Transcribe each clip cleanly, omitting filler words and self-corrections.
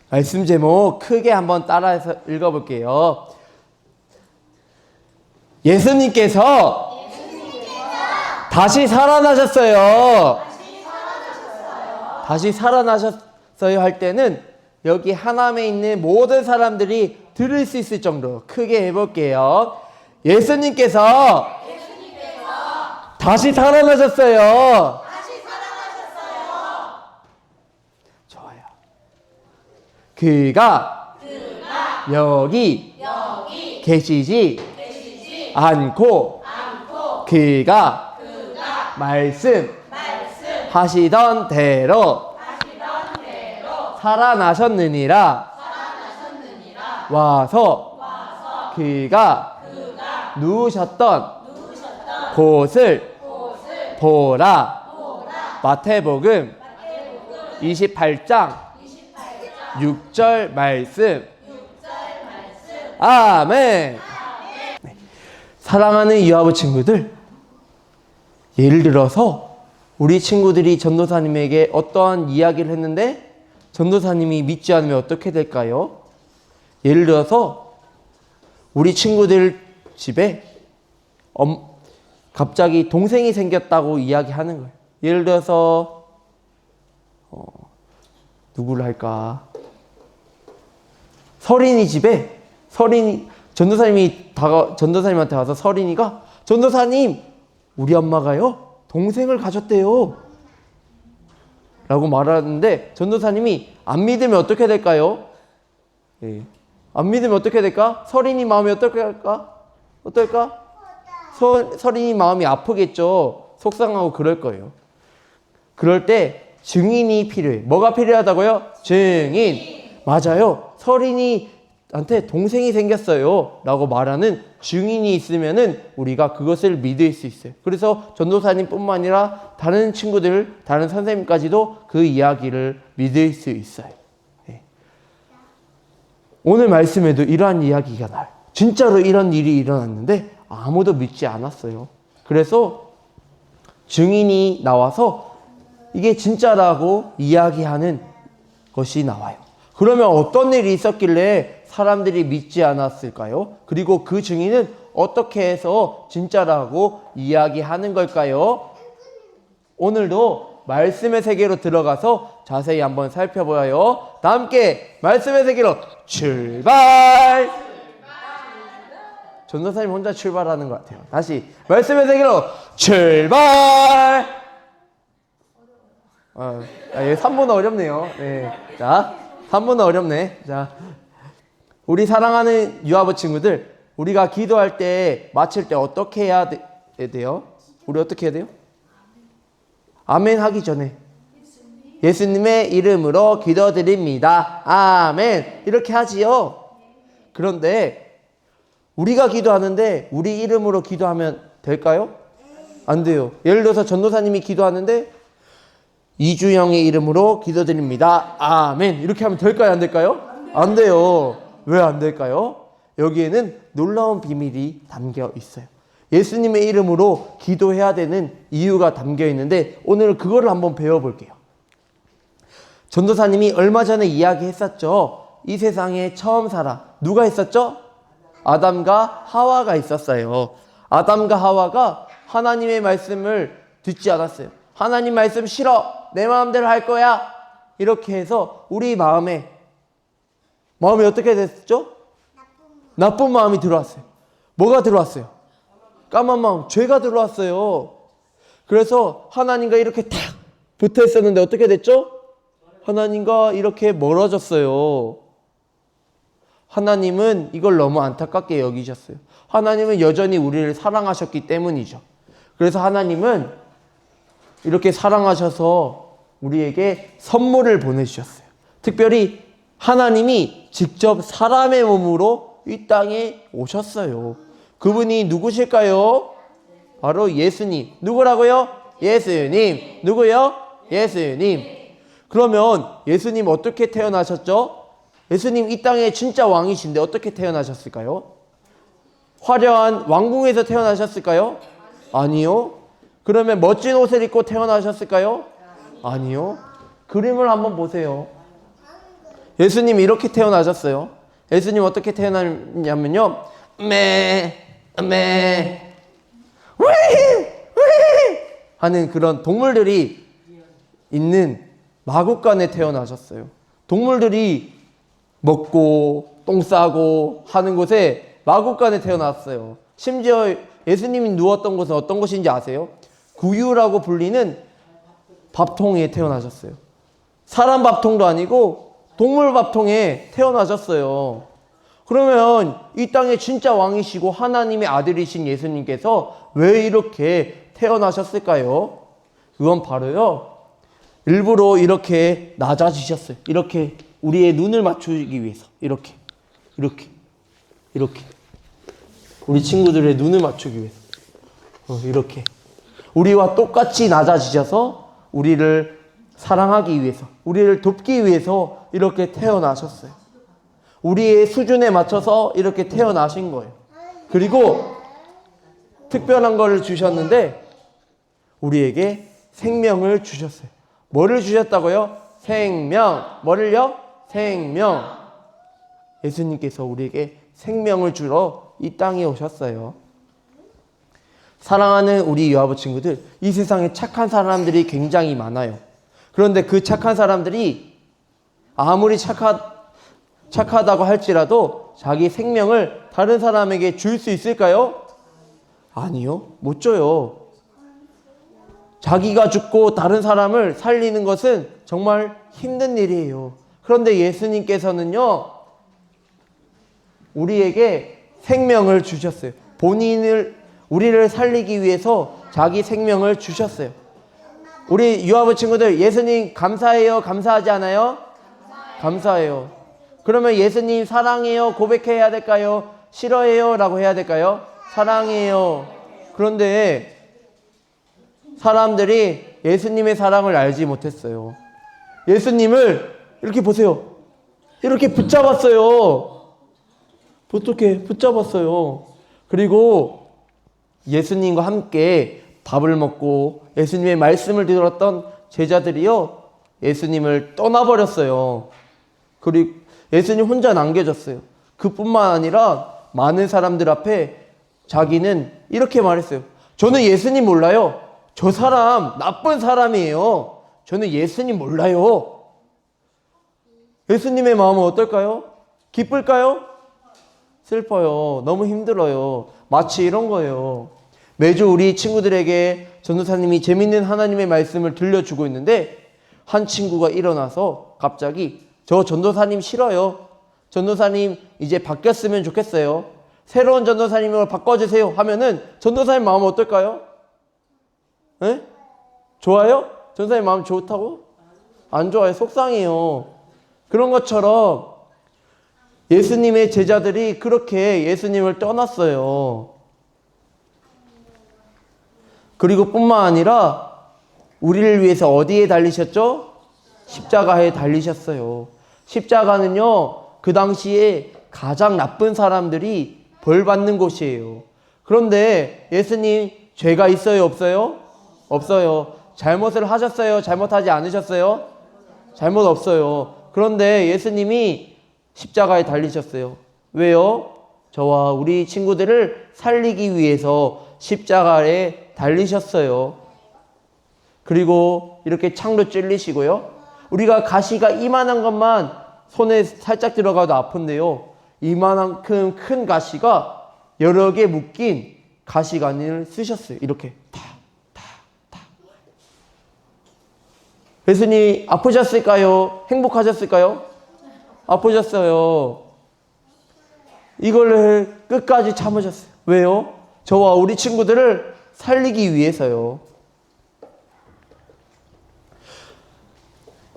말씀 제목 크게 한번 따라해서 읽어볼게요. 예수님께서 다시 살아나셨어요. 다시 살아나셨어요 할 때는 여기 하남에 있는 모든 사람들이 들을 수 있을 정도로 크게 해볼게요. 예수님께서 다시 살아나셨어요. 좋아요. 그가 여기 계시지 않고 그가 말씀하시던 대로 살아나셨느니라. 와서 그가 누우셨던 곳을 보라. 마태복음 28장 6절 말씀. 아멘. 네. 사랑하는 이화부 친구들, 예를 들어서 우리 친구들이 전도사님에게 어떠한 이야기를 했는데 전도사님이 믿지 않으면 어떻게 될까요? 예를 들어서 우리 친구들 집에 갑자기 동생이 생겼다고 이야기하는 거예요. 예를 들어서 누구를 할까? 서린이 집에 전도사님한테 와서 서린이가 전도사님, 우리 엄마가요 동생을 가졌대요 라고 말하는데 전도사님이 안 믿으면 어떻게 될까요? 예. 안 믿으면 어떻게 될까? 서린이 마음이 어떨까? 서린이 마음이 아프겠죠. 속상하고 그럴 거예요. 그럴 때 증인이 필요해. 뭐가 필요하다고요? 증인. 맞아요. 서린이한테 동생이 생겼어요 라고 말하는 증인이 있으면은 우리가 그것을 믿을 수 있어요. 그래서 전도사님뿐만 아니라 다른 친구들, 다른 선생님까지도 그 이야기를 믿을 수 있어요. 네. 오늘 말씀에도 이러한 이야기가 나와요. 진짜로 이런 일이 일어났는데 아무도 믿지 않았어요. 그래서 증인이 나와서 이게 진짜라고 이야기하는 것이 나와요. 그러면 어떤 일이 있었길래 사람들이 믿지 않았을까요? 그리고 그 증인은 어떻게 해서 진짜라고 이야기하는 걸까요? 오늘도 말씀의 세계로 들어가서 자세히 한번 살펴보아요. 다 함께 말씀의 세계로 출발! 전도사님 혼자 출발하는 것 같아요. 다시 말씀의 세계로 출발! 3분 어렵네요. 네. 자, 3분 어렵네. 자, 우리 사랑하는 유아부 친구들, 우리가 기도할 때 마칠 때 어떻게 해야 돼요? 우리 어떻게 해야 돼요? 아멘 하기 전에 예수님의 이름으로 기도드립니다. 아멘. 이렇게 하지요. 그런데 우리가 기도하는데 우리 이름으로 기도하면 될까요? 안 돼요. 예를 들어서 전도사님이 기도하는데 이주영의 이름으로 기도드립니다. 아멘. 이렇게 하면 될까요? 안 될까요? 안 돼요. 왜 안 될까요? 여기에는 놀라운 비밀이 담겨 있어요. 예수님의 이름으로 기도해야 되는 이유가 담겨 있는데 오늘 그거를 한번 배워볼게요. 전도사님이 얼마 전에 이야기했었죠. 이 세상에 처음 살아. 누가 있었죠? 아담과 하와가 있었어요. 아담과 하와가 하나님의 말씀을 듣지 않았어요. 하나님 말씀 싫어. 내 마음대로 할 거야. 이렇게 해서 우리 마음이 어떻게 됐죠? 나쁜 마음이 들어왔어요. 뭐가 들어왔어요? 까만 마음, 죄가 들어왔어요. 그래서 하나님과 이렇게 탁 붙어 있었는데 어떻게 됐죠? 하나님과 이렇게 멀어졌어요. 하나님은 이걸 너무 안타깝게 여기셨어요. 하나님은 여전히 우리를 사랑하셨기 때문이죠. 그래서 하나님은 이렇게 사랑하셔서 우리에게 선물을 보내주셨어요. 특별히 하나님이 직접 사람의 몸으로 이 땅에 오셨어요. 그분이 누구실까요? 바로 예수님. 누구라고요? 예수님. 누구요? 예수님. 그러면 예수님 어떻게 태어나셨죠? 예수님 이 땅에 진짜 왕이신데 어떻게 태어나셨을까요? 화려한 왕궁에서 태어나셨을까요? 아니요. 그러면 멋진 옷을 입고 태어나셨을까요? 아니요. 그림을 한번 보세요. 예수님이 이렇게 태어나셨어요. 예수님 어떻게 태어났냐면요. 하는 그런 동물들이 있는 마구간에 태어나셨어요. 동물들이 먹고 똥 싸고 하는 곳에 마구간에 태어났어요. 심지어 예수님이 누웠던 곳은 어떤 곳인지 아세요? 구유라고 불리는 밥통에 태어나셨어요. 사람 밥통도 아니고 동물 밥통에 태어나셨어요. 그러면 이 땅의 진짜 왕이시고 하나님의 아들이신 예수님께서 왜 이렇게 태어나셨을까요? 그건 바로요, 일부러 이렇게 낮아지셨어요. 이렇게 우리의 눈을 맞추기 위해서. 이렇게 우리 친구들의 눈을 맞추기 위해서. 이렇게 우리와 똑같이 낮아지셔서 우리를 사랑하기 위해서, 우리를 돕기 위해서 이렇게 태어나셨어요. 우리의 수준에 맞춰서 이렇게 태어나신 거예요. 그리고 특별한 걸 주셨는데 우리에게 생명을 주셨어요. 뭐를 주셨다고요? 생명. 뭐를요? 생명. 예수님께서 우리에게 생명을 주러 이 땅에 오셨어요. 사랑하는 우리 유아부 친구들, 이 세상에 착한 사람들이 굉장히 많아요. 그런데 그 착한 사람들이 아무리 착하다고 할지라도 자기 생명을 다른 사람에게 줄 수 있을까요? 아니요, 못 줘요. 자기가 죽고 다른 사람을 살리는 것은 정말 힘든 일이에요. 그런데 예수님께서는요, 우리에게 생명을 주셨어요. 우리를 살리기 위해서 자기 생명을 주셨어요. 우리 유아부 친구들, 예수님 감사해요? 감사하지 않아요? 감사해요. 그러면 예수님 사랑해요? 고백해야 될까요? 싫어해요? 라고 해야 될까요? 사랑해요. 그런데 사람들이 예수님의 사랑을 알지 못했어요. 예수님을 이렇게 보세요. 이렇게 붙잡았어요. 어떻게 붙잡았어요. 그리고 예수님과 함께 밥을 먹고 예수님의 말씀을 들었던 제자들이요, 예수님을 떠나버렸어요. 그리고 예수님 혼자 남겨졌어요. 그뿐만 아니라 많은 사람들 앞에 자기는 이렇게 말했어요. 저는 예수님 몰라요. 저 사람 나쁜 사람이에요. 저는 예수님 몰라요. 예수님의 마음은 어떨까요? 기쁠까요? 슬퍼요. 너무 힘들어요. 마치 이런 거예요. 매주 우리 친구들에게 전도사님이 재밌는 하나님의 말씀을 들려주고 있는데 한 친구가 일어나서 갑자기 저 전도사님 싫어요. 전도사님 이제 바뀌었으면 좋겠어요. 새로운 전도사님으로 바꿔주세요 하면은 전도사님 마음은 어떨까요? 네? 좋아요? 전도사님 마음 좋다고? 안 좋아요. 속상해요. 그런 것처럼 예수님의 제자들이 그렇게 예수님을 떠났어요. 그리고 뿐만 아니라 우리를 위해서 어디에 달리셨죠? 십자가에 달리셨어요. 십자가는요, 그 당시에 가장 나쁜 사람들이 벌 받는 곳이에요. 그런데 예수님 죄가 있어요? 없어요? 없어요. 잘못을 하셨어요? 잘못하지 않으셨어요? 잘못 없어요. 그런데 예수님이 십자가에 달리셨어요. 왜요? 저와 우리 친구들을 살리기 위해서 십자가에 달리셨어요. 그리고 이렇게 창로 찔리시고요. 우리가 가시가 이만한 것만 손에 살짝 들어가도 아픈데요, 이만큼 큰 가시가 여러 개 묶인 가시관을 쓰셨어요. 이렇게 예수님 아프셨을까요? 행복하셨을까요? 아프셨어요. 이걸 끝까지 참으셨어요. 왜요? 저와 우리 친구들을 살리기 위해서요.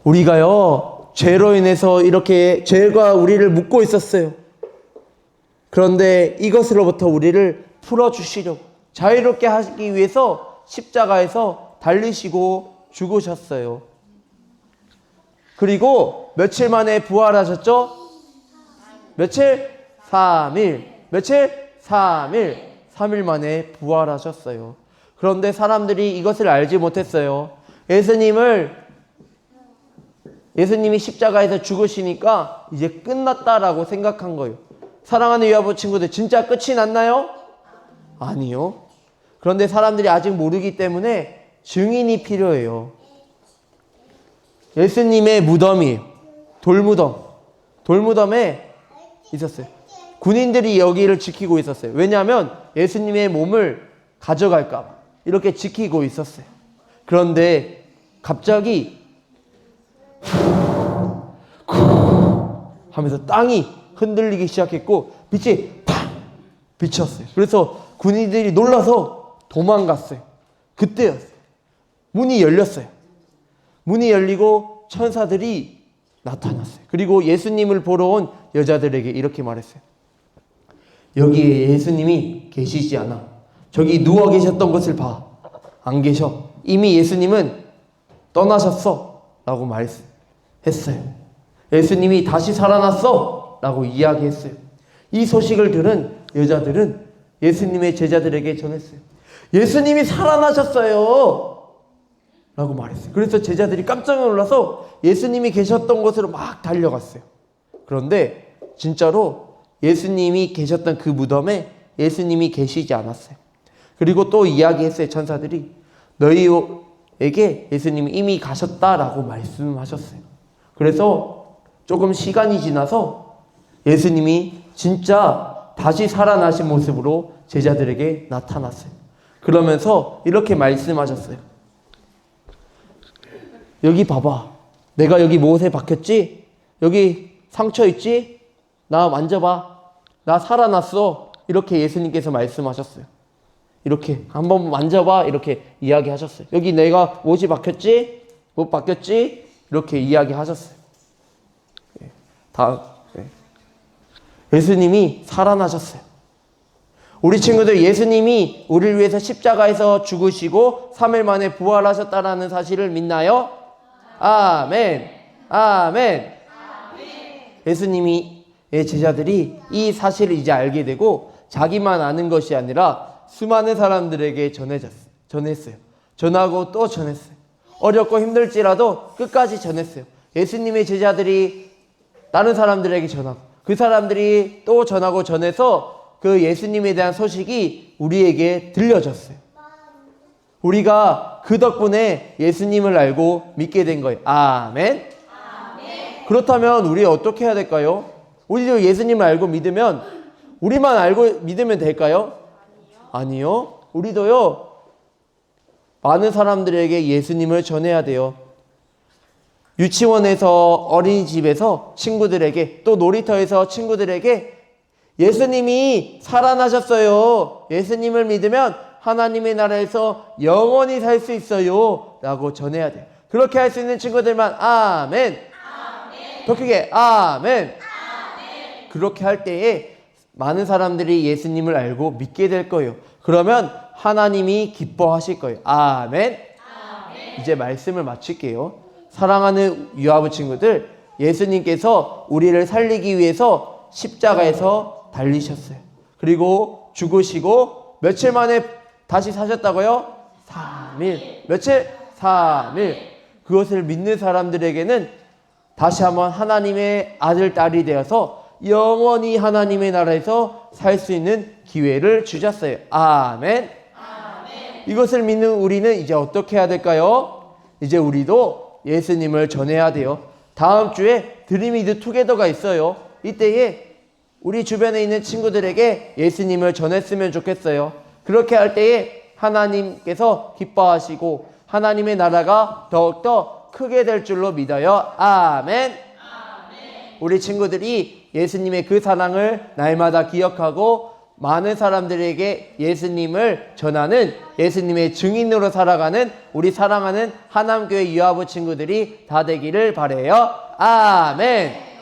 우리가요, 죄로 인해서 이렇게 죄가 우리를 묶고 있었어요. 그런데 이것으로부터 우리를 풀어주시려고 자유롭게 하기 위해서 십자가에서 달리시고 죽으셨어요. 그리고 며칠 만에 부활하셨죠? 며칠? 3일. 며칠? 3일 만에 부활하셨어요. 그런데 사람들이 이것을 알지 못했어요. 예수님이 십자가에서 죽으시니까 이제 끝났다라고 생각한 거예요. 사랑하는 유아부 친구들, 진짜 끝이 났나요? 아니요. 그런데 사람들이 아직 모르기 때문에 증인이 필요해요. 예수님의 무덤이에요. 돌무덤에 있었어요. 군인들이 여기를 지키고 있었어요. 왜냐하면 예수님의 몸을 가져갈까 봐 이렇게 지키고 있었어요. 그런데 갑자기 하면서 땅이 흔들리기 시작했고 빛이 팍 비쳤어요. 그래서 군인들이 놀라서 도망갔어요. 그때였어요. 문이 열렸어요. 문이 열리고 천사들이 나타났어요. 그리고 예수님을 보러 온 여자들에게 이렇게 말했어요. 여기에 예수님이 계시지 않아. 저기 누워 계셨던 것을 봐. 안 계셔. 이미 예수님은 떠나셨어 라고 말했어요. 예수님이 다시 살아났어 라고 이야기했어요. 이 소식을 들은 여자들은 예수님의 제자들에게 전했어요. 예수님이 살아나셨어요 라고 말했어요. 그래서 제자들이 깜짝 놀라서 예수님이 계셨던 곳으로 막 달려갔어요. 그런데 진짜로 예수님이 계셨던 그 무덤에 예수님이 계시지 않았어요. 그리고 또 이야기했어요. 천사들이 너희에게 예수님이 이미 가셨다라고 말씀하셨어요. 그래서 조금 시간이 지나서 예수님이 진짜 다시 살아나신 모습으로 제자들에게 나타났어요. 그러면서 이렇게 말씀하셨어요. 여기 봐봐. 내가 여기 못에 박혔지? 여기 상처 있지? 나 만져봐. 나 살아났어. 이렇게 예수님께서 말씀하셨어요. 이렇게 한번 만져봐. 이렇게 이야기하셨어요. 여기 내가 못이 박혔지? 못 박혔지? 이렇게 이야기하셨어요. 예수님이 살아나셨어요. 우리 친구들, 예수님이 우리를 위해서 십자가에서 죽으시고 3일 만에 부활하셨다는 사실을 믿나요? 아멘. 아멘. 예수님이 제자들이 이 사실을 이제 알게 되고 자기만 아는 것이 아니라 수많은 사람들에게 전했어요. 전하고 또 전했어요. 어렵고 힘들지라도 끝까지 전했어요. 예수님의 제자들이 다른 사람들에게 전하고 그 사람들이 또 전하고 전해서 그 예수님에 대한 소식이 우리에게 들려졌어요. 우리가 그 덕분에 예수님을 알고 믿게 된 거예요. 아멘. 그렇다면 우리 어떻게 해야 될까요? 우리도 예수님을 알고 믿으면 우리만 알고 믿으면 될까요? 아니요. 우리도요. 많은 사람들에게 예수님을 전해야 돼요. 유치원에서, 어린이집에서 친구들에게, 또 놀이터에서 친구들에게 예수님이 살아나셨어요. 예수님을 믿으면 하나님의 나라에서 영원히 살 수 있어요 라고 전해야 돼요. 그렇게 할 수 있는 친구들만 아멘. 더 크게 아멘. 아멘. 그렇게 할 때에 많은 사람들이 예수님을 알고 믿게 될 거예요. 그러면 하나님이 기뻐하실 거예요. 아멘. 아멘. 이제 말씀을 마칠게요. 사랑하는 유아부 친구들, 예수님께서 우리를 살리기 위해서 십자가에서 달리셨어요. 그리고 죽으시고 며칠 만에 다시 사셨다고요? 3일. 며칠? 3일. 그것을 믿는 사람들에게는 다시 한번 하나님의 아들, 딸이 되어서 영원히 하나님의 나라에서 살 수 있는 기회를 주셨어요. 아멘. 아멘. 이것을 믿는 우리는 이제 어떻게 해야 될까요? 이제 우리도 예수님을 전해야 돼요. 다음 주에 드림이드 투게더가 있어요. 이때에 우리 주변에 있는 친구들에게 예수님을 전했으면 좋겠어요. 그렇게 할 때에 하나님께서 기뻐하시고 하나님의 나라가 더욱더 크게 될 줄로 믿어요. 아멘. 아멘. 우리 친구들이 예수님의 그 사랑을 날마다 기억하고 많은 사람들에게 예수님을 전하는 예수님의 증인으로 살아가는 우리 사랑하는 하남교회 유아부 친구들이 다 되기를 바라요. 아멘.